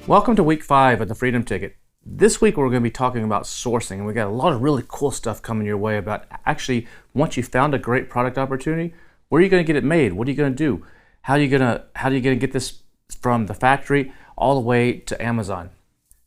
Welcome to week 5 of the Freedom Ticket. This week we're going to be talking about sourcing, and we got a lot of really cool stuff coming your way about actually once you found a great product opportunity, where are you going to get it made? What are you going to do? How are you going to get this from the factory all the way to Amazon?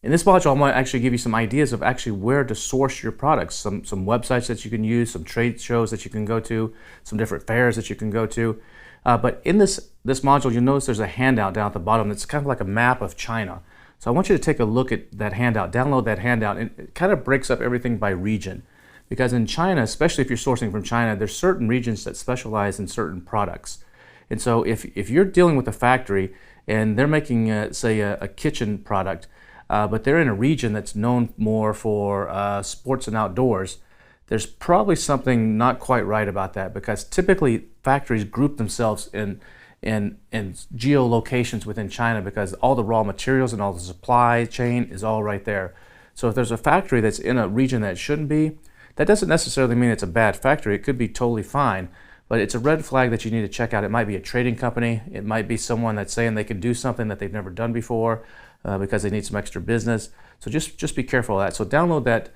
In this module, I want to actually give you some ideas of actually where to source your products, some websites that you can use, some trade shows that you can go to, some different fairs that you can go to. But in this module, you'll notice there's a handout down at the bottom that's kind of like a map of China. So I want you to take a look at that handout, download that handout, and it kind of breaks up everything by region. Because in China, especially if you're sourcing from China, there's certain regions that specialize in certain products. And so if you're dealing with a factory and they're making, say, a kitchen product, but they're in a region that's known more for sports and outdoors, there's probably something not quite right about that, because typically factories group themselves in geolocations within China because all the raw materials and all the supply chain is all right there. So if there's a factory that's in a region that it shouldn't be, that doesn't necessarily mean it's a bad factory. It could be totally fine, but it's a red flag that you need to check out. It might be a trading company. It might be someone that's saying they can do something that they've never done before because they need some extra business. So just be careful of that. So download that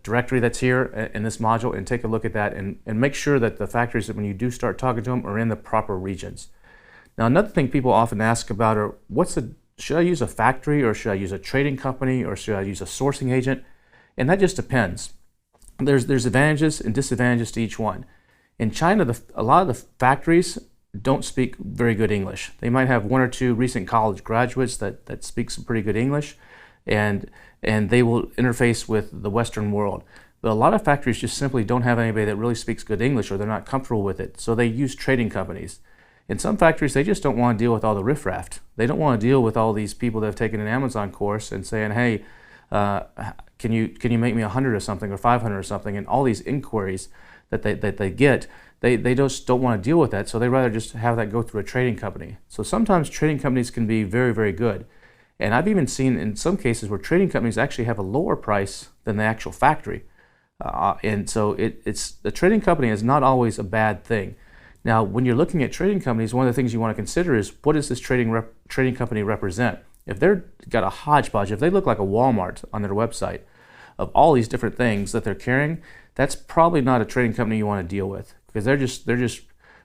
directory that's here in this module and take a look at that and make sure that the factories, that when you do start talking to them, are in the proper regions. Now, another thing people often ask about are, should I use a factory, or should I use a trading company, or should I use a sourcing agent? And that just depends. There's advantages and disadvantages to each one. In China, a lot of the factories don't speak very good English. They might have one or two recent college graduates that speak some pretty good English, and they will interface with the Western world. But a lot of factories just simply don't have anybody that really speaks good English, or they're not comfortable with it, so they use trading companies. In some factories, they just don't want to deal with all the riffraff. They don't want to deal with all these people that have taken an Amazon course and saying, hey, can you make me 100 or something, or 500 or something, and all these inquiries that they get. They just don't want to deal with that, so they rather just have that go through a trading company. So sometimes trading companies can be very, very good. And I've even seen in some cases where trading companies actually have a lower price than the actual factory. And so the trading company is not always a bad thing. Now, when you're looking at trading companies, one of the things you want to consider is, what does this trading company represent? If they're got a hodgepodge, if they look like a Walmart on their website of all these different things that they're carrying, that's probably not a trading company you want to deal with, because they're just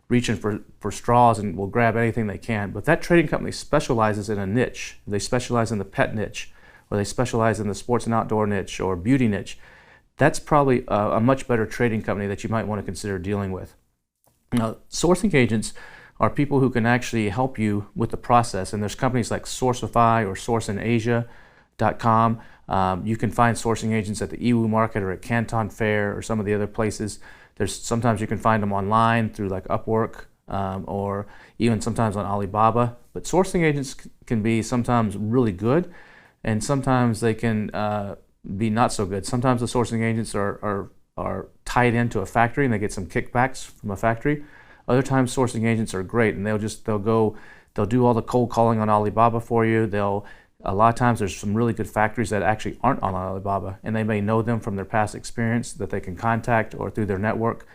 reaching for straws and will grab anything they can. But that trading company specializes in a niche. They specialize in the pet niche, or they specialize in the sports and outdoor niche or beauty niche. That's probably a much better trading company that you might want to consider dealing with. Now, sourcing agents are people who can actually help you with the process, and there's companies like Sourcify or sourceinasia.com. You can find sourcing agents at the EWU Market or at Canton Fair or some of the other places. Sometimes you can find them online through like Upwork, or even sometimes on Alibaba. But sourcing agents can be sometimes really good, and sometimes they can be not so good. Sometimes the sourcing agents are tied into a factory and they get some kickbacks from a factory. Other times sourcing agents are great, and they'll do all the cold calling on Alibaba for you. A lot of times there's some really good factories that actually aren't on Alibaba, and they may know them from their past experience that they can contact or through their network.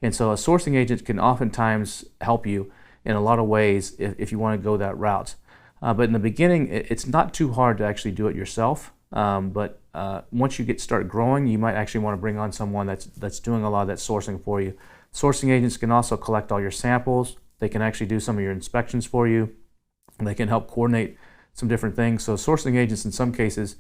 And so a sourcing agent can oftentimes help you in a lot of ways if you want to go that route. But in the beginning, it's not too hard to actually do it yourself. But once you start growing, you might actually want to bring on someone that's doing a lot of that sourcing for you. Sourcing agents can also collect all your samples. They can actually do some of your inspections for you. And they can help coordinate some different things. So sourcing agents in some cases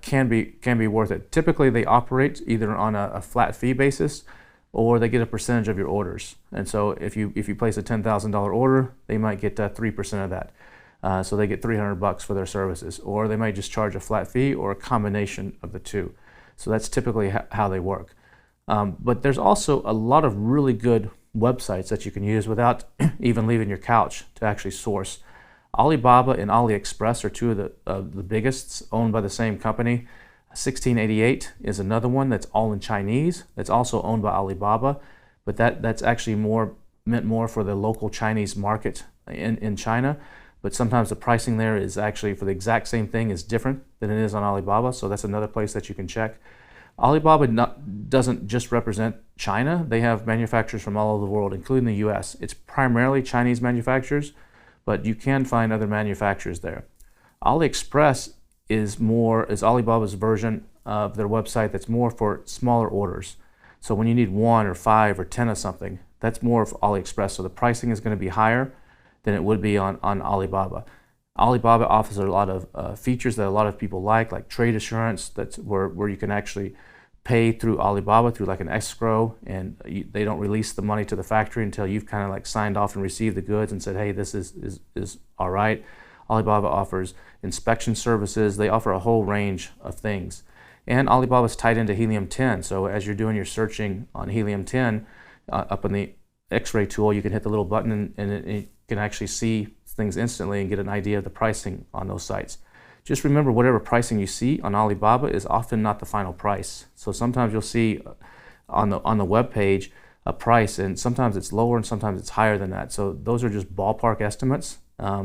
can be worth it. Typically they operate either on a flat fee basis, or they get a percentage of your orders. And so if you place a $10,000 order, they might get 3% of that. So they get $300 for their services, or they might just charge a flat fee or a combination of the two. So that's typically how they work. But there's also a lot of really good websites that you can use without even leaving your couch to actually source. Alibaba and AliExpress are two of the biggest, owned by the same company. 1688 is another one that's all in Chinese. That's also owned by Alibaba, but that's actually meant more for the local Chinese market in China. But sometimes the pricing there is actually for the exact same thing is different than it is on Alibaba, so that's another place that you can check. Alibaba doesn't just represent China. They have manufacturers from all over the world, including the US. It's primarily Chinese manufacturers, but you can find other manufacturers there. AliExpress is Alibaba's version of their website that's more for smaller orders. So when you need 1 or 5 or 10 of something, that's more of AliExpress. So the pricing is going to be higher than it would be on Alibaba. Alibaba offers a lot of features that a lot of people like trade assurance. That's where you can actually pay through Alibaba through like an escrow, and they don't release the money to the factory until you've kind of like signed off and received the goods and said, hey, this is all right. Alibaba offers inspection services. They offer a whole range of things. And Alibaba's tied into Helium 10. So as you're doing your searching on Helium 10, up in the X-ray tool, you can hit the little button and it can actually see things instantly and get an idea of the pricing on those sites. Just remember, whatever pricing you see on Alibaba is often not the final price. So sometimes you'll see on the web page a price, and sometimes it's lower and sometimes it's higher than that. So those are just ballpark estimates.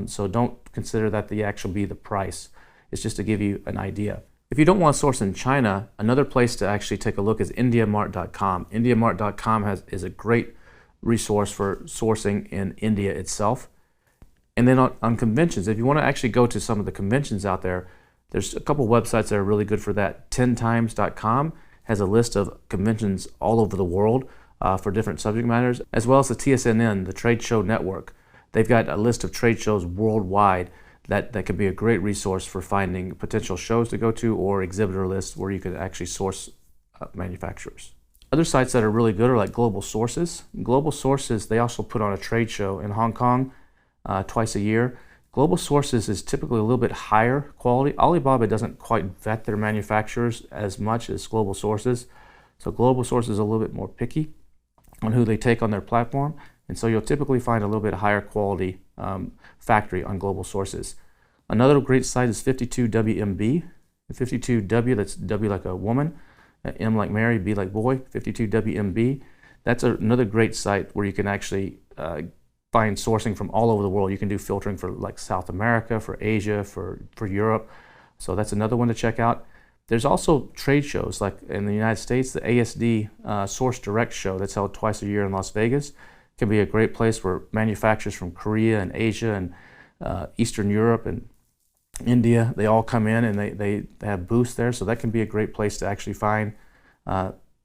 So don't consider that the actual be the price. It's just to give you an idea. If you don't want to source in China, another place to actually take a look is IndiaMart.com. IndiaMart.com is a great resource for sourcing in India itself. And then on conventions, if you want to actually go to some of the conventions out there, there's a couple websites that are really good for that. 10times.com has a list of conventions all over the world for different subject matters, as well as the TSNN, the Trade Show Network. They've got a list of trade shows worldwide that can be a great resource for finding potential shows to go to or exhibitor lists where you could actually source manufacturers. Other sites that are really good are like Global Sources. Global Sources, they also put on a trade show in Hong Kong twice a year. Global Sources is typically a little bit higher quality. Alibaba doesn't quite vet their manufacturers as much as Global Sources. So Global Sources is a little bit more picky on who they take on their platform. And so you'll typically find a little bit higher quality factory on Global Sources. Another great site is 52WMB. 52W, that's W like a woman, M like Mary, B like boy, 52WMB. That's another great site where you can actually find sourcing from all over the world. You can do filtering for like South America, for Asia, for Europe. So that's another one to check out. There's also trade shows like in the United States, the ASD Source Direct show that's held twice a year in Las Vegas. Can be a great place where manufacturers from Korea and Asia and Eastern Europe and India, they all come in and they have booths there. So that can be a great place to actually find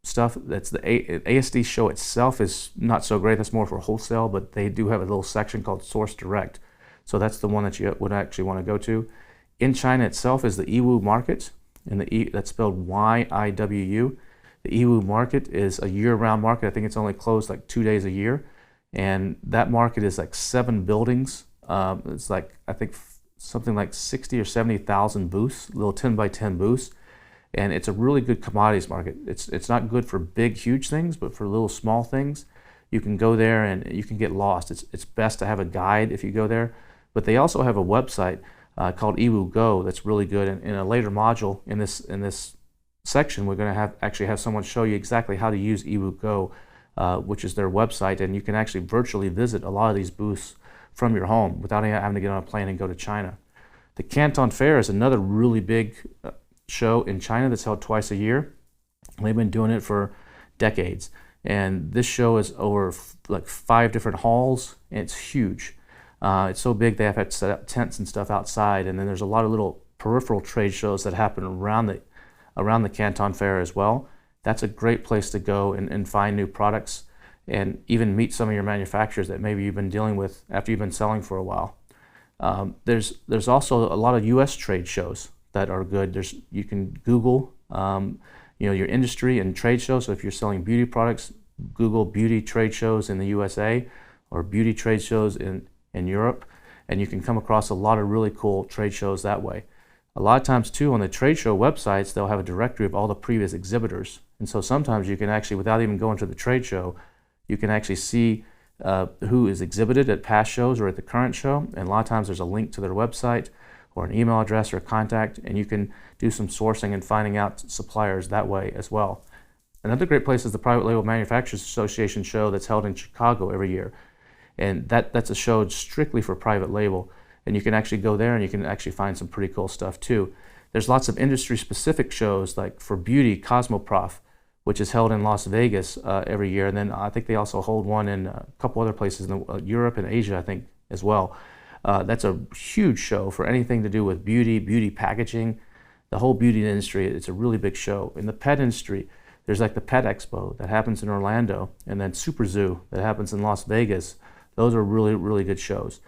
stuff. That's the ASD show itself is not so great. That's more for wholesale, but they do have a little section called Source Direct. So that's the one that you would actually want to go to. In China itself is the Yiwu Market, and that's spelled Y-I-W-U. The Yiwu Market is a year-round market. I think it's only closed like 2 days a year. And that market is like 7 buildings. It's like, I think something like 60 or 70,000 booths, little 10 by 10 booths. And it's a really good commodities market. It's not good for big, huge things, but for little small things, you can go there and you can get lost. It's best to have a guide if you go there. But they also have a website called Yiwu Go that's really good. And in a later module in this section, we're going to actually have someone show you exactly how to use Yiwu Go, which is their website, and you can actually virtually visit a lot of these booths from your home without having to get on a plane and go to China. The Canton Fair is another really big show in China that's held twice a year. They've been doing it for decades, and this show is over like 5 different halls, and it's huge. It's so big they have to set up tents and stuff outside, and then there's a lot of little peripheral trade shows that happen around the Canton Fair as well. That's a great place to go and find new products and even meet some of your manufacturers that maybe you've been dealing with after you've been selling for a while. There's also a lot of U.S. trade shows that are good. You can Google your industry and trade shows. So if you're selling beauty products, Google beauty trade shows in the USA or beauty trade shows in Europe, and you can come across a lot of really cool trade shows that way. A lot of times too, on the trade show websites, they'll have a directory of all the previous exhibitors. And so sometimes you can actually, without even going to the trade show, you can actually see who is exhibited at past shows or at the current show. And a lot of times there's a link to their website or an email address or a contact, and you can do some sourcing and finding out suppliers that way as well. Another great place is the Private Label Manufacturers Association show that's held in Chicago every year. And that's a show strictly for private label. And you can actually go there and you can actually find some pretty cool stuff too. There's lots of industry-specific shows like for beauty, Cosmoprof, which is held in Las Vegas every year. And then I think they also hold one in a couple other places in Europe and Asia, I think, as well. That's a huge show for anything to do with beauty, beauty packaging, the whole beauty industry. It's a really big show. In the pet industry, there's like the Pet Expo that happens in Orlando, and then Super Zoo that happens in Las Vegas. Those are really, really good shows.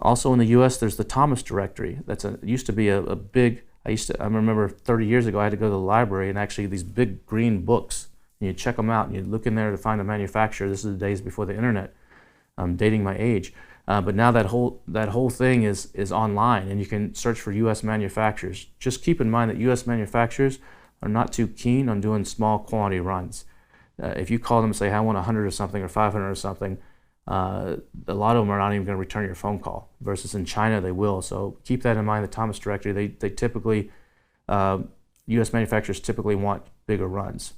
Also in the U.S., there's the Thomas Directory. It used to be a big. I remember 30 years ago, I had to go to the library and actually these big green books. And you check them out and you look in there to find a manufacturer. This is the days before the internet. I'm dating my age. But now that whole thing is online, and you can search for U.S. manufacturers. Just keep in mind that U.S. manufacturers are not too keen on doing small quantity runs. If you call them and say, I want 100 or something or 500 or something, a lot of them are not even going to return your phone call. Versus in China, they will. So keep that in mind. The Thomas Directory, they typically, U.S. manufacturers typically want bigger runs.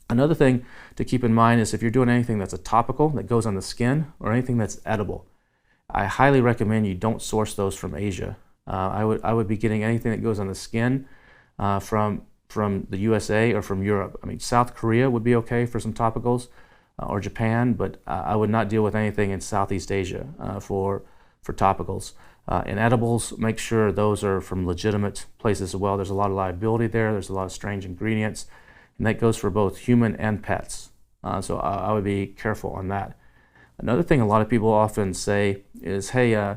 Another thing to keep in mind is if you're doing anything that's a topical that goes on the skin or anything that's edible, I highly recommend you don't source those from Asia. I would be getting anything that goes on the skin from the USA or from Europe. I mean, South Korea would be okay for some topicals, or Japan, but I would not deal with anything in Southeast Asia for topicals. In edibles, make sure those are from legitimate places as well. There's a lot of liability there. There's a lot of strange ingredients, and that goes for both human and pets. So I would be careful on that. Another thing a lot of people often say is, hey,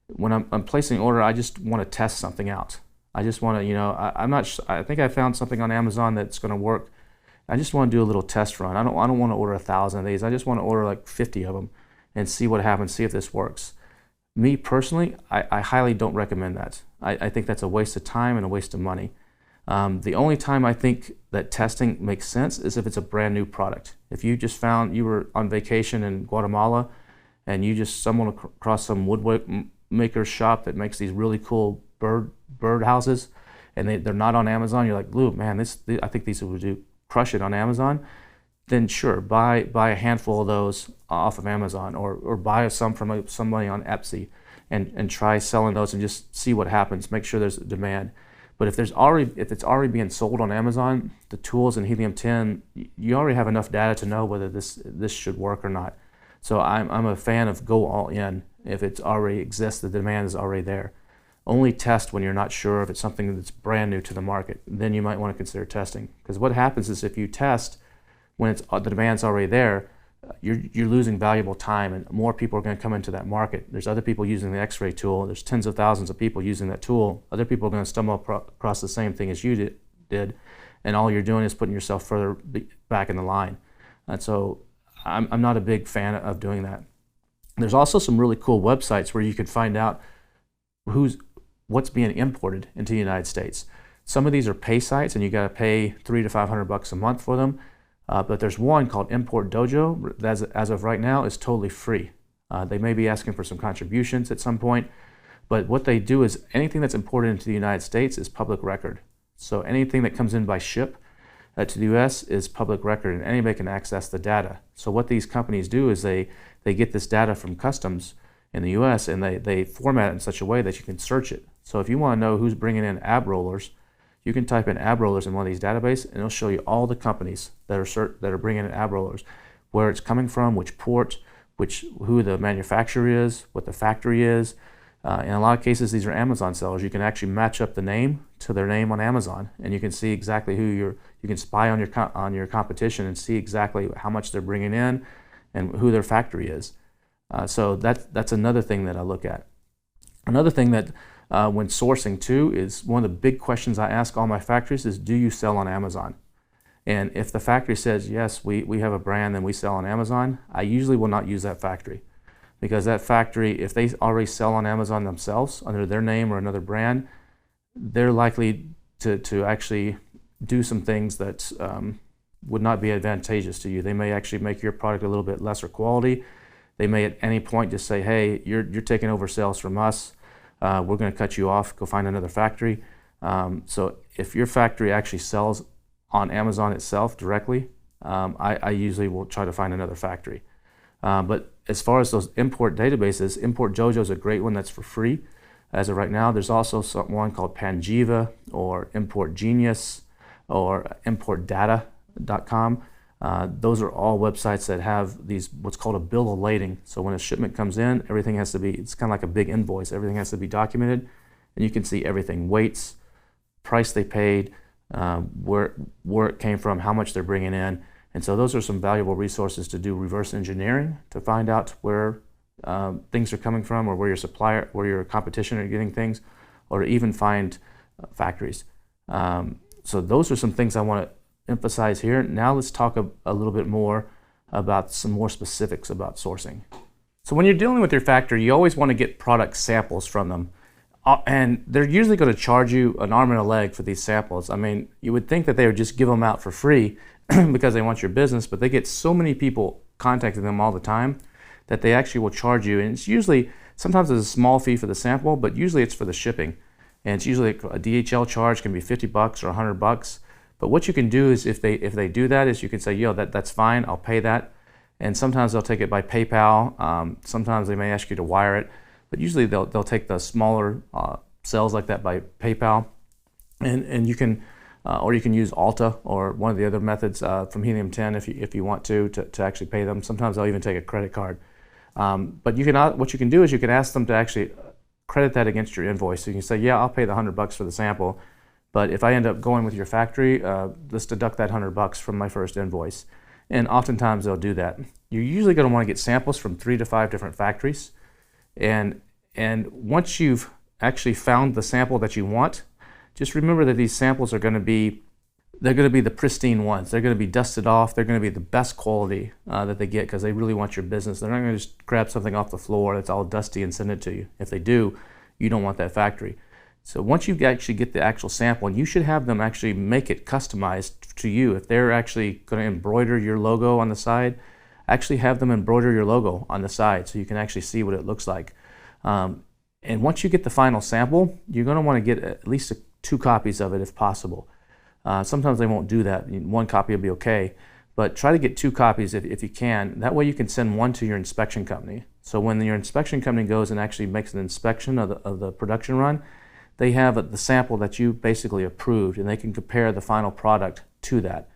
when I'm placing an order, I just want to test something out. I just want to, I think I found something on Amazon that's going to work. I just want to do a little test run. I don't want to order 1,000 of these. I just want to order like 50 of them and see what happens, see if this works. Me personally, I highly don't recommend that. I think that's a waste of time and a waste of money. The only time I think that testing makes sense is if it's a brand new product. If you just found you were on vacation in Guatemala and you just stumbled across some woodmaker shop that makes these really cool bird houses, and they're not on Amazon, you're like, Lou, man, I think these would crush it on Amazon. Then sure, buy a handful of those off of Amazon, or buy some from somebody on Etsy, and try selling those and just see what happens. Make sure there's demand. But if it's already being sold on Amazon, the tools in helium-10, you already have enough data to know whether this should work or not. So I'm a fan of go all in. If it already exists, the demand is already there. Only test when you're not sure if it's something that's brand new to the market. Then you might want to consider testing. Because what happens is if you test when the demand's already there, you're losing valuable time, and more people are going to come into that market. There's other people using the X-ray tool. There's tens of thousands of people using that tool. Other people are going to stumble across the same thing as you did, and all you're doing is putting yourself further back in the line. And so I'm not a big fan of doing that. There's also some really cool websites where you can find out what's being imported into the United States. Some of these are pay sites, and you got to pay $300 to $500 a month for them. But there's one called Import Dojo that, as of right now, is totally free. They may be asking for some contributions at some point, but what they do is anything that's imported into the United States is public record. So anything that comes in by ship to the U.S. is public record, and anybody can access the data. So what these companies do is they get this data from customs in the U.S. and they format it in such a way that you can search it. So if you want to know who's bringing in ab rollers, you can type in ab rollers in one of these databases, and it'll show you all the companies that are bringing in ab rollers, where it's coming from, which port, who the manufacturer is, what the factory is. In a lot of cases, these are Amazon sellers. You can actually match up the name to their name on Amazon, and you can see exactly you can spy on your competition and see exactly how much they're bringing in and who their factory is. So that's another thing that I look at. Another thing that when sourcing too is one of the big questions I ask all my factories is, do you sell on Amazon? And if the factory says, yes, we have a brand and we sell on Amazon, I usually will not use that factory. Because that factory, if they already sell on Amazon themselves under their name or another brand, they're likely to actually do some things that would not be advantageous to you. They may actually make your product a little bit lesser quality. They may at any point just say, hey, you're taking over sales from us. We're going to cut you off, go find another factory. So if your factory actually sells on Amazon itself directly, I usually will try to find another factory. But as far as those import databases, Import Dojo is a great one that's for free. As of right now, there's also one called Panjiva or Import Genius or ImportData.com. Those are all websites that have these what's called a bill of lading. So when a shipment comes in, everything has to be, it's kind of like a big invoice. Everything has to be documented, and you can see everything: weights, price they paid, where it came from, how much they're bringing in. And so those are some valuable resources to do reverse engineering to find out where things are coming from, or where your supplier, where your competition are getting things, or to even find factories. So those are some things I want to emphasize here. Now let's talk a little bit more about some more specifics about sourcing. So when you're dealing with your factory, you always want to get product samples from them. And they're usually going to charge you an arm and a leg for these samples. I mean, you would think that they would just give them out for free because they want your business, but they get so many people contacting them all the time that they actually will charge you. And it's usually, sometimes it's a small fee for the sample, but usually it's for the shipping. And it's usually a DHL charge can be $50 or $100. But what you can do is if they do that, is you can say, yo, that's fine, I'll pay that. And sometimes they'll take it by PayPal. Sometimes they may ask you to wire it. But usually they'll take the smaller sales like that by PayPal, and you can, or you can use Alta or one of the other methods from Helium 10 if you want to actually pay them. Sometimes they'll even take a credit card. But you can, what you can do is you can ask them to actually credit that against your invoice. So you can say, yeah, I'll pay the $100 for the sample, but if I end up going with your factory, let's deduct that $100 from my first invoice. And oftentimes they'll do that. You're usually going to want to get samples from 3 to 5 different factories. And once you've actually found the sample that you want, just remember that these samples are going to be, they're going to be the pristine ones. They're going to be dusted off. They're going to be the best quality that they get because they really want your business. They're not going to just grab something off the floor that's all dusty and send it to you. If they do, you don't want that factory. So once you actually get the actual sample, and you should have them actually make it customized to you. If they're actually going to embroider your logo on the side, actually have them embroider your logo on the side so you can actually see what it looks like. And once you get the final sample, you're going to want to get at least 2 copies of it if possible. Sometimes they won't do that. 1 copy will be okay, but try to get 2 copies if you can. That way you can send one to your inspection company. So when your inspection company goes and actually makes an inspection of the production run, they have the sample that you basically approved, and they can compare the final product to that.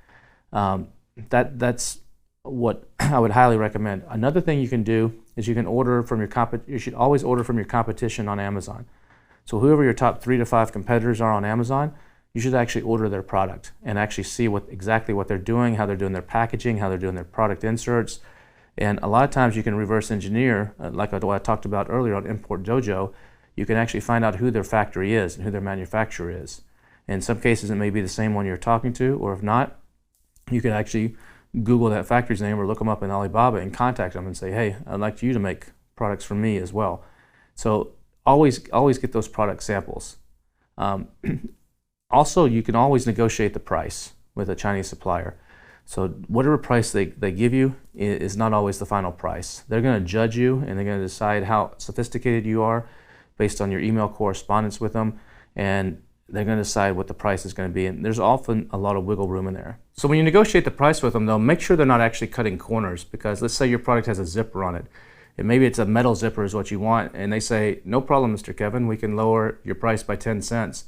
That's what I would highly recommend. Another thing you can do is you can order from you should always order from your competition on Amazon. So whoever your top 3 to 5 competitors are on Amazon, you should actually order their product and actually see exactly what they're doing, how they're doing their packaging, how they're doing their product inserts. And a lot of times you can reverse engineer, like what I talked about earlier on Import Dojo. You can actually find out who their factory is and who their manufacturer is. In some cases, it may be the same one you're talking to, or if not, you can actually Google that factory's name or look them up in Alibaba and contact them and say, hey, I'd like you to make products for me as well. So always get those product samples. Also, you can always negotiate the price with a Chinese supplier. So whatever price they give you is not always the final price. They're going to judge you, and they're going to decide how sophisticated you are based on your email correspondence with them, and they're going to decide what the price is going to be, and there's often a lot of wiggle room in there. So when you negotiate the price with them, though, make sure they're not actually cutting corners, because let's say your product has a zipper on it, and maybe it's a metal zipper is what you want, and they say, no problem, Mr. Kevin, we can lower your price by 10 cents.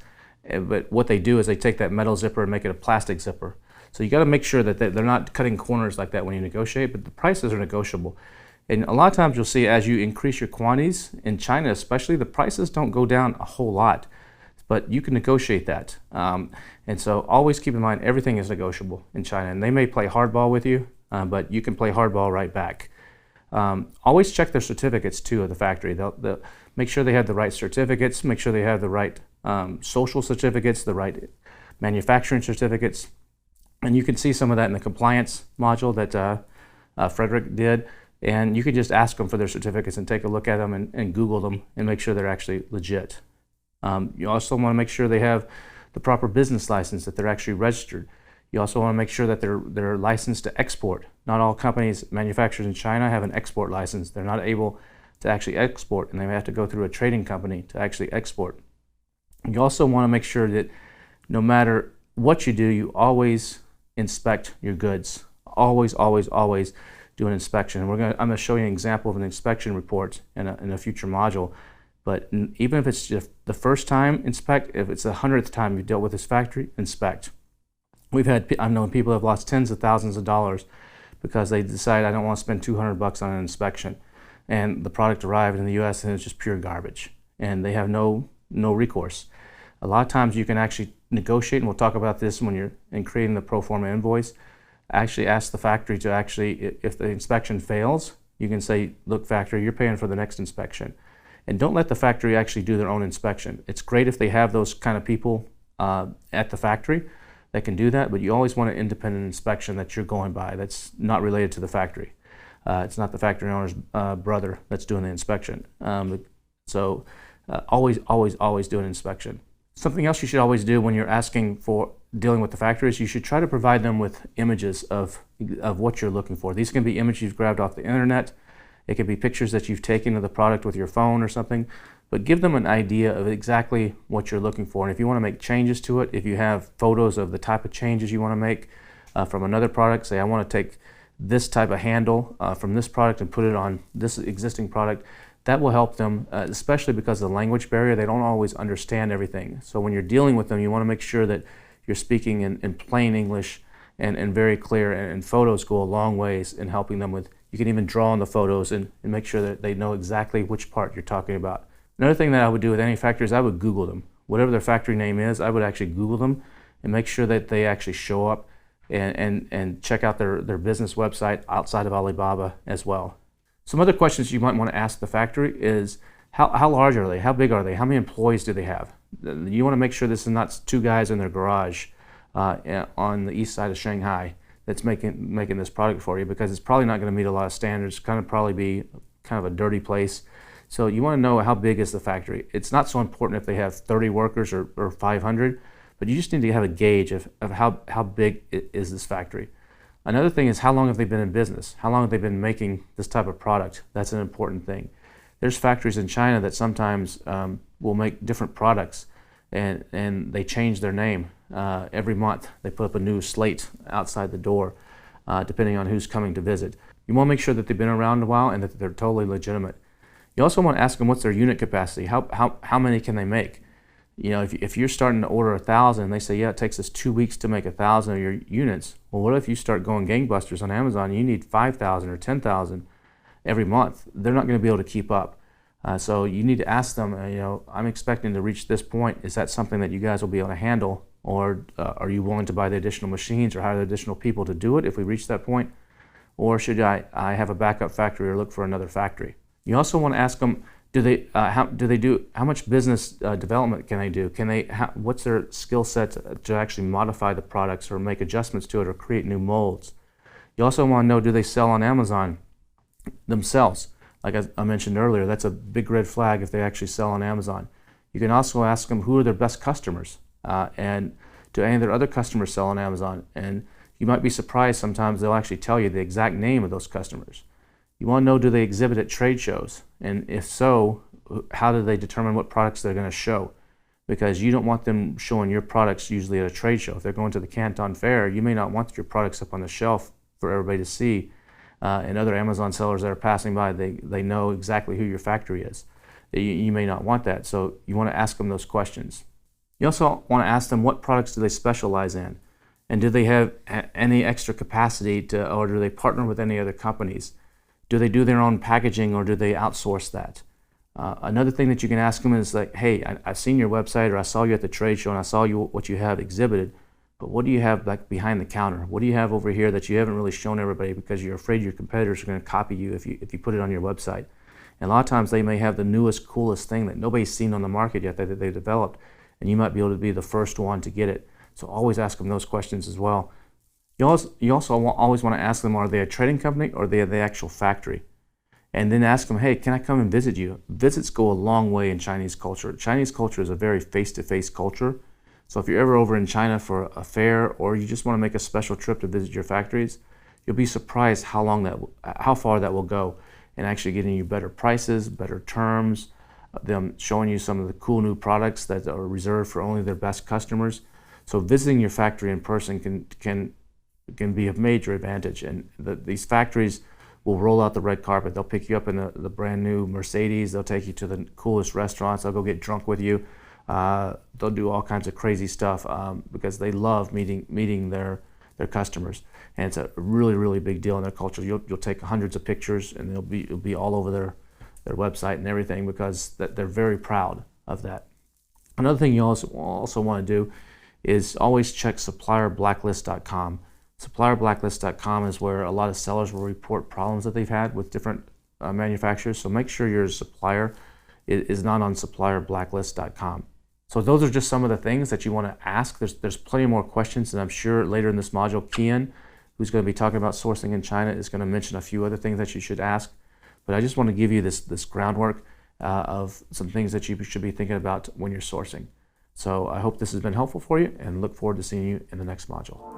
But what they do is they take that metal zipper and make it a plastic zipper. So you got to make sure that they're not cutting corners like that when you negotiate, but the prices are negotiable. And a lot of times you'll see as you increase your quantities, in China especially, the prices don't go down a whole lot, but you can negotiate that. And so always keep in mind everything is negotiable in China, and they may play hardball with you, but you can play hardball right back. Always check their certificates too of the factory. They'll make sure they have the right certificates, make sure they have the right social certificates, the right manufacturing certificates. And you can see some of that in the compliance module that Frederick did. And you can just ask them for their certificates and take a look at them and Google them and make sure they're actually legit. You also want to make sure they have the proper business license, that they're actually registered. You also want to make sure that they're licensed to export. Not all companies, manufacturers in China, have an export license. They're not able to actually export, and they have to go through a trading company to actually export. You also want to make sure that no matter what you do, you always inspect your goods. Always, always, always do an inspection. I'm going to show you an example of an inspection report in a future module. But even if it's just the first time, inspect. If it's the 100th time you dealt with this factory, inspect. I've known people who have lost tens of thousands of dollars because they decide I don't want to spend $200 on an inspection, and the product arrived in the U.S. and it's just pure garbage, and they have no recourse. A lot of times you can actually negotiate, and we'll talk about this when you're in creating the pro forma invoice. Actually ask the factory to if the inspection fails, you can say, look, factory, you're paying for the next inspection. And don't let the factory actually do their own inspection. It's great if they have those kind of people at the factory that can do that, but you always want an independent inspection that you're going by that's not related to the factory. It's not the factory owner's brother that's doing the inspection. So always do an inspection. Something else you should always do when you're asking for dealing with the factory is you should try to provide them with images of what you're looking for. These can be images you've grabbed off the internet. It could be pictures that you've taken of the product with your phone or something, but give them an idea of exactly what you're looking for. And if you want to make changes to it, if you have photos of the type of changes you want to make from another product, say I want to take this type of handle from this product and put it on this existing product, that will help them, especially because of the language barrier. They don't always understand everything. So when you're dealing with them, you want to make sure that you're speaking in plain English and very clear, and photos go a long ways in helping them with. You can even draw on the photos and make sure that they know exactly which part you're talking about. Another thing that I would do with any factory is I would Google them. Whatever their factory name is, I would actually Google them and make sure that they actually show up and check out their business website outside of Alibaba as well. Some other questions you might want to ask the factory is how large are they? How big are they? How many employees do they have? You want to make sure this is not two guys in their garage on the east side of Shanghai that's making this product for you, because it's probably not going to meet a lot of standards. It's going to probably be kind of a dirty place. So you want to know how big is the factory. It's not so important if they have 30 workers or 500, but you just need to have a gauge of how big is this factory. Another thing is how long have they been in business? How long have they been making this type of product? That's an important thing. There's factories in China that sometimes will make different products, and they change their name every month. They put up a new slate outside the door, depending on who's coming to visit. You want to make sure that they've been around a while and that they're totally legitimate. You also want to ask them what's their unit capacity. How many can they make? You know, if you're starting to order 1,000 and they say, yeah, it takes us 2 weeks to make 1,000 of your units. Well, what if you start going gangbusters on Amazon and you need 5,000 or 10,000 every month? They're not going to be able to keep up. So you need to ask them, I'm expecting to reach this point. Is that something that you guys will be able to handle? Or are you willing to buy the additional machines or hire the additional people to do it if we reach that point? Or should I have a backup factory or look for another factory? You also want to ask them, how much business development can they do? What's their skill set to actually modify the products or make adjustments to it or create new molds? You also want to know, do they sell on Amazon themselves? Like I mentioned earlier, that's a big red flag if they actually sell on Amazon. You can also ask them who are their best customers, and do any of their other customers sell on Amazon? And you might be surprised sometimes they'll actually tell you the exact name of those customers. You want to know, do they exhibit at trade shows? And if so, how do they determine what products they're going to show? Because you don't want them showing your products usually at a trade show. If they're going to the Canton Fair, you may not want your products up on the shelf for everybody to see. And other Amazon sellers that are passing by, they know exactly who your factory is. You may not want that, so you want to ask them those questions. You also want to ask them, what products do they specialize in? And do they have any extra capacity or do they partner with any other companies? Do they do their own packaging or do they outsource that? Another thing that you can ask them is like, hey, I've seen your website, or I saw you at the trade show and I saw what you have exhibited, but what do you have like behind the counter? What do you have over here that you haven't really shown everybody because you're afraid your competitors are going to copy you if you put it on your website? And a lot of times they may have the newest, coolest thing that nobody's seen on the market yet that they developed, and you might be able to be the first one to get it. So always ask them those questions as well. You also always want to ask them, are they a trading company or are they the actual factory? And then ask them, hey, can I come and visit you? Visits go a long way in Chinese culture. Chinese culture is a very face-to-face culture. So if you're ever over in China for a fair, or you just want to make a special trip to visit your factories, you'll be surprised how far that will go in actually getting you better prices, better terms, them showing you some of the cool new products that are reserved for only their best customers. So visiting your factory in person can be a major advantage, and these factories will roll out the red carpet. They'll pick you up in the brand new Mercedes. They'll take you to the coolest restaurants. They'll go get drunk with you. They'll do all kinds of crazy stuff because they love meeting their customers, and it's a really big deal in their culture. You'll take hundreds of pictures, and it'll be all over their website and everything because they're very proud of that. Another thing you also want to do is always check supplierblacklist.com. Supplierblacklist.com is where a lot of sellers will report problems that they've had with different manufacturers. So make sure your supplier is not on supplierblacklist.com. So those are just some of the things that you want to ask. There's plenty more questions, and I'm sure later in this module, Kian, who's going to be talking about sourcing in China, is going to mention a few other things that you should ask. But I just want to give you this groundwork of some things that you should be thinking about when you're sourcing. So I hope this has been helpful for you, and look forward to seeing you in the next module.